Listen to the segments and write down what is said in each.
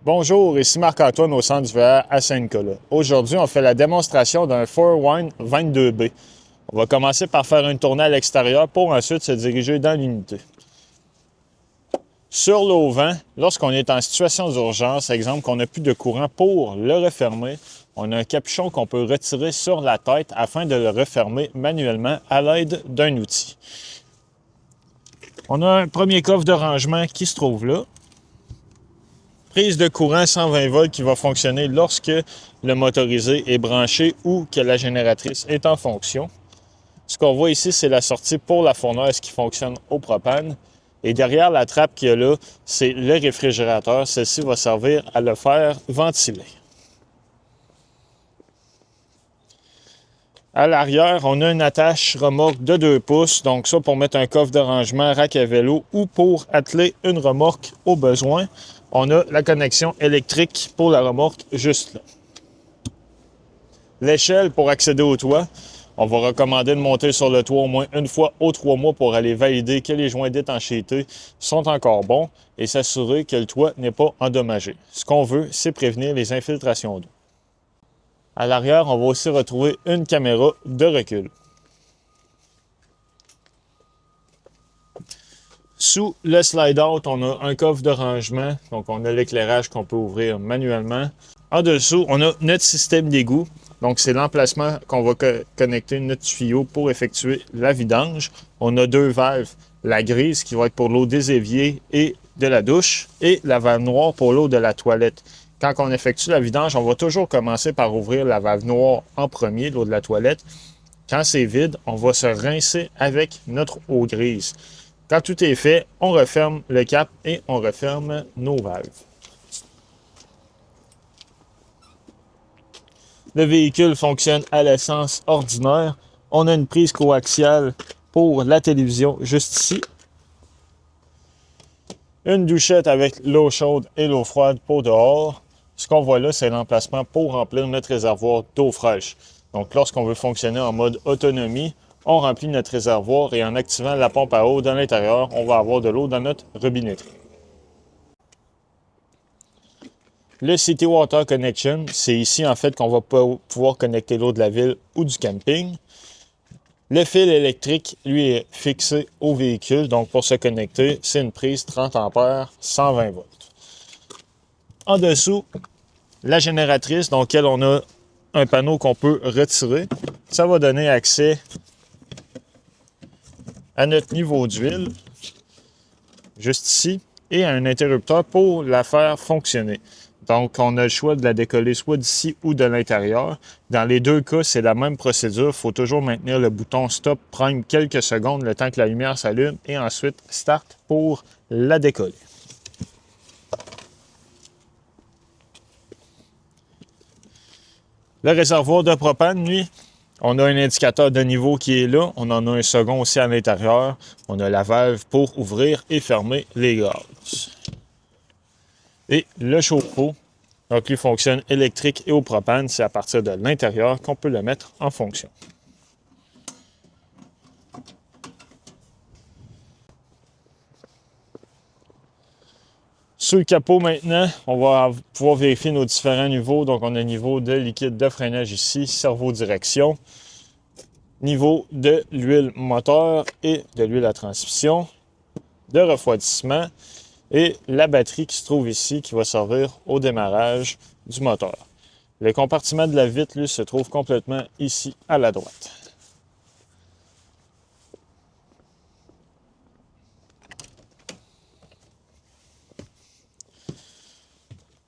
Bonjour, ici Marc-Antoine au centre d'hiver à Saint-Nicolas. Aujourd'hui, on fait la démonstration d'un 4Wine 22B. On va commencer par faire une tournée à l'extérieur pour ensuite se diriger dans l'unité. Sur l'auvent, lorsqu'on est en situation d'urgence, exemple qu'on n'a plus de courant pour le refermer, on a un capuchon qu'on peut retirer sur la tête afin de le refermer manuellement à l'aide d'un outil. On a un premier coffre de rangement qui se trouve là. Prise de courant 120 volts qui va fonctionner lorsque le motorisé est branché ou que la génératrice est en fonction. Ce qu'on voit ici, c'est la sortie pour la fournaise qui fonctionne au propane. Et derrière la trappe qu'il y a là, c'est le réfrigérateur. Celle-ci va servir à le faire ventiler. À l'arrière, on a une attache remorque de 2 pouces, donc ça pour mettre un coffre de rangement, rack à vélo ou pour atteler une remorque au besoin. On a la connexion électrique pour la remorque juste là. L'échelle pour accéder au toit, on va recommander de monter sur le toit au moins une fois aux 3 mois pour aller valider que les joints d'étanchéité sont encore bons et s'assurer que le toit n'est pas endommagé. Ce qu'on veut, c'est prévenir les infiltrations d'eau. À l'arrière, on va aussi retrouver une caméra de recul. Sous le slide-out, on a un coffre de rangement, donc on a l'éclairage qu'on peut ouvrir manuellement. En dessous, on a notre système d'égout, donc c'est l'emplacement qu'on va connecter notre tuyau pour effectuer la vidange. On a 2 valves, la grise qui va être pour l'eau des éviers et de la douche, et la valve noire pour l'eau de la toilette. Quand on effectue la vidange, on va toujours commencer par ouvrir la valve noire en premier, l'eau de la toilette. Quand c'est vide, on va se rincer avec notre eau grise. Quand tout est fait, on referme le cap et on referme nos valves. Le véhicule fonctionne à l'essence ordinaire. On a une prise coaxiale pour la télévision juste ici. Une douchette avec l'eau chaude et l'eau froide pour dehors. Ce qu'on voit là, c'est l'emplacement pour remplir notre réservoir d'eau fraîche. Donc, lorsqu'on veut fonctionner en mode autonomie, on remplit notre réservoir et en activant la pompe à eau dans l'intérieur, on va avoir de l'eau dans notre robinetterie. Le City Water Connection, c'est ici en fait qu'on va pouvoir connecter l'eau de la ville ou du camping. Le fil électrique, lui, est fixé au véhicule. Donc, pour se connecter, c'est une prise 30 ampères, 120 volts. En dessous, la génératrice, dans laquelle on a un panneau qu'on peut retirer. Ça va donner accès à notre niveau d'huile, juste ici, et à un interrupteur pour la faire fonctionner. Donc, on a le choix de la décoller soit d'ici ou de l'intérieur. Dans les deux cas, c'est la même procédure. Il faut toujours maintenir le bouton Stop Prime quelques secondes, le temps que la lumière s'allume, et ensuite Start pour la décoller. Le réservoir de propane, lui, on a un indicateur de niveau qui est là. On en a un second aussi à l'intérieur. On a la valve pour ouvrir et fermer les gaz. Et le chauffe-eau, donc lui fonctionne électrique et au propane. C'est à partir de l'intérieur qu'on peut le mettre en fonction. Sur le capot maintenant, on va pouvoir vérifier nos différents niveaux. Donc on a le niveau de liquide de freinage ici, servo direction, niveau de l'huile moteur et de l'huile à transmission, de refroidissement et la batterie qui se trouve ici qui va servir au démarrage du moteur. Le compartiment de la vitre, lui, se trouve complètement ici à la droite.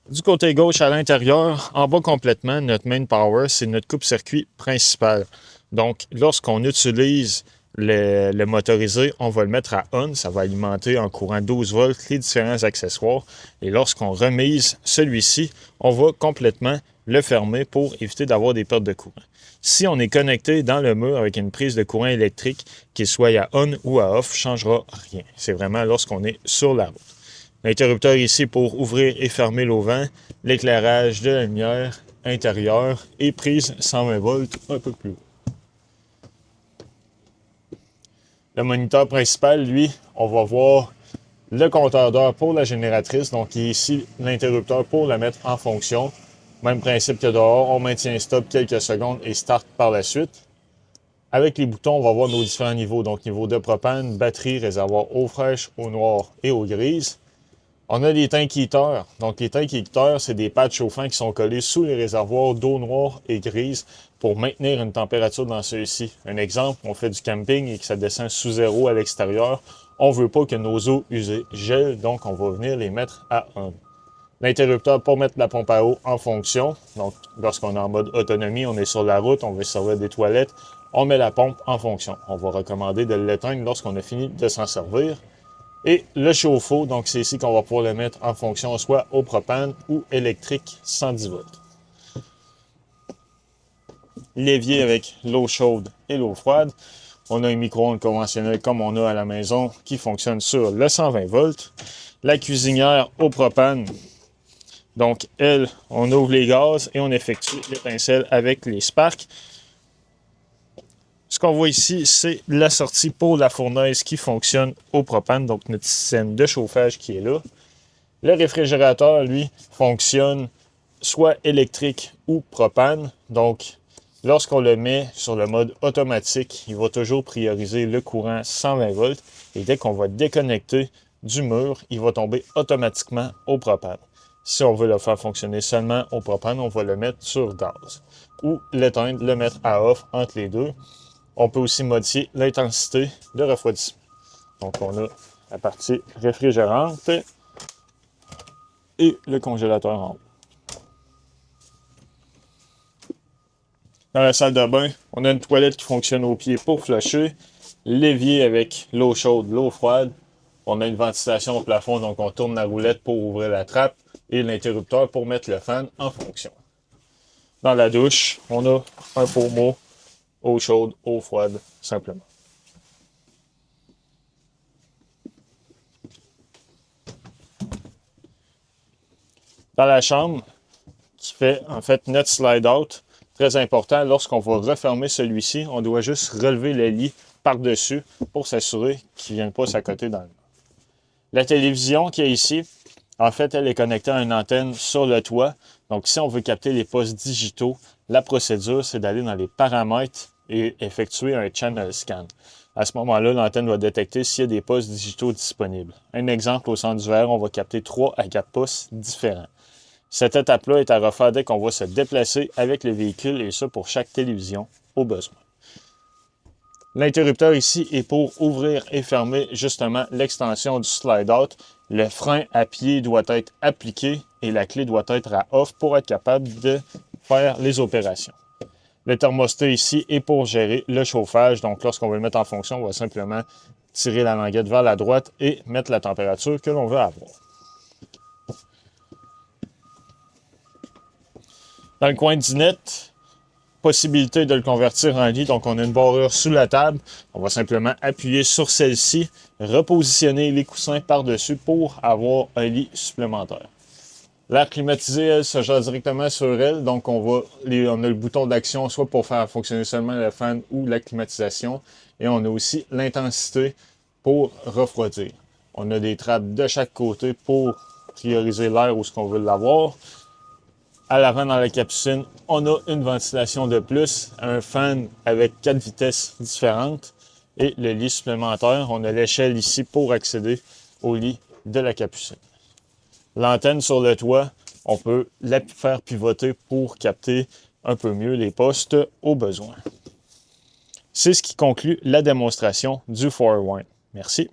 Du côté gauche à l'intérieur, en bas complètement, notre main power, c'est notre coupe-circuit principal. Donc, lorsqu'on utilise le motorisé, on va le mettre à on. Ça va alimenter en courant 12 volts les différents accessoires. Et lorsqu'on remise celui-ci, on va complètement le fermer pour éviter d'avoir des pertes de courant. Si on est connecté dans le mur avec une prise de courant électrique, qu'il soit à on ou à off, ne changera rien. C'est vraiment lorsqu'on est sur la route. L'interrupteur ici pour ouvrir et fermer l'auvent, l'éclairage de la lumière intérieure et prise 120 volts un peu plus haut. Le moniteur principal, lui, on va voir le compteur d'heure pour la génératrice, donc ici l'interrupteur pour la mettre en fonction. Même principe que dehors, on maintient stop quelques secondes et start par la suite. Avec les boutons, on va voir nos différents niveaux, donc niveau de propane, batterie, réservoir eau fraîche, eau noire et eau grise. On a des tanks heaters. Donc, les tanks heaters, c'est des pads chauffants qui sont collés sous les réservoirs d'eau noire et grise pour maintenir une température dans ceux-ci. Un exemple, on fait du camping et que ça descend sous zéro à l'extérieur. On ne veut pas que nos eaux usées gèlent, donc on va venir les mettre à 1. L'interrupteur pour mettre la pompe à eau en fonction. Donc, lorsqu'on est en mode autonomie, on est sur la route, on veut servir des toilettes, on met la pompe en fonction. On va recommander de l'éteindre lorsqu'on a fini de s'en servir. Et le chauffe-eau, donc c'est ici qu'on va pouvoir le mettre en fonction soit au propane ou électrique 110 volts. L'évier avec l'eau chaude et l'eau froide. On a un micro-ondes conventionnel comme on a à la maison qui fonctionne sur le 120 volts. La cuisinière au propane. Donc, elle, on ouvre les gaz et on effectue l'étincelle avec les sparks. Ce qu'on voit ici, c'est la sortie pour la fournaise qui fonctionne au propane, donc notre système de chauffage qui est là. Le réfrigérateur, lui, fonctionne soit électrique ou propane. Donc, lorsqu'on le met sur le mode automatique, il va toujours prioriser le courant 120 volts. Et dès qu'on va déconnecter du mur, il va tomber automatiquement au propane. Si on veut le faire fonctionner seulement au propane, on va le mettre sur gaz. Ou l'éteindre, le mettre à off entre les deux. On peut aussi modifier l'intensité de refroidissement. Donc, on a la partie réfrigérante et le congélateur en haut. Dans la salle de bain, on a une toilette qui fonctionne au pied pour flusher, l'évier avec l'eau chaude, l'eau froide. On a une ventilation au plafond, donc on tourne la roulette pour ouvrir la trappe et l'interrupteur pour mettre le fan en fonction. Dans la douche, on a un pommeau, eau chaude, eau froide, simplement. Dans la chambre, qui fait en fait notre slide-out, très important, lorsqu'on va refermer celui-ci, on doit juste relever le lit par-dessus pour s'assurer qu'il ne vienne pas s'accoter dans le mur. La télévision qui est ici, en fait, elle est connectée à une antenne sur le toit. Donc, si on veut capter les postes digitaux, la procédure, c'est d'aller dans les paramètres et effectuer un channel scan. À ce moment-là, l'antenne va détecter s'il y a des postes digitaux disponibles. Un exemple, au centre du verre, on va capter 3 à 4 postes différents. Cette étape-là est à refaire dès qu'on va se déplacer avec le véhicule et ça pour chaque télévision au besoin. L'interrupteur ici est pour ouvrir et fermer justement l'extension du slide-out. Le frein à pied doit être appliqué et la clé doit être à off pour être capable de faire les opérations. Le thermostat ici est pour gérer le chauffage. Donc lorsqu'on veut le mettre en fonction, on va simplement tirer la languette vers la droite et mettre la température que l'on veut avoir. Dans le coin dinette, possibilité de le convertir en lit. Donc, on a une barrure sous la table. On va simplement appuyer sur celle-ci, repositionner les coussins par-dessus pour avoir un lit supplémentaire. L'air climatisé, elle, se gère directement sur elle. Donc, on a le bouton d'action soit pour faire fonctionner seulement le fan ou la climatisation. Et on a aussi l'intensité pour refroidir. On a des trappes de chaque côté pour prioriser l'air où ce qu'on veut l'avoir. À l'avant, dans la capucine, on a une ventilation de plus, un fan avec 4 vitesses différentes et le lit supplémentaire. On a l'échelle ici pour accéder au lit de la capucine. L'antenne sur le toit, on peut la faire pivoter pour capter un peu mieux les postes au besoin. C'est ce qui conclut la démonstration du 4-in-1. Merci.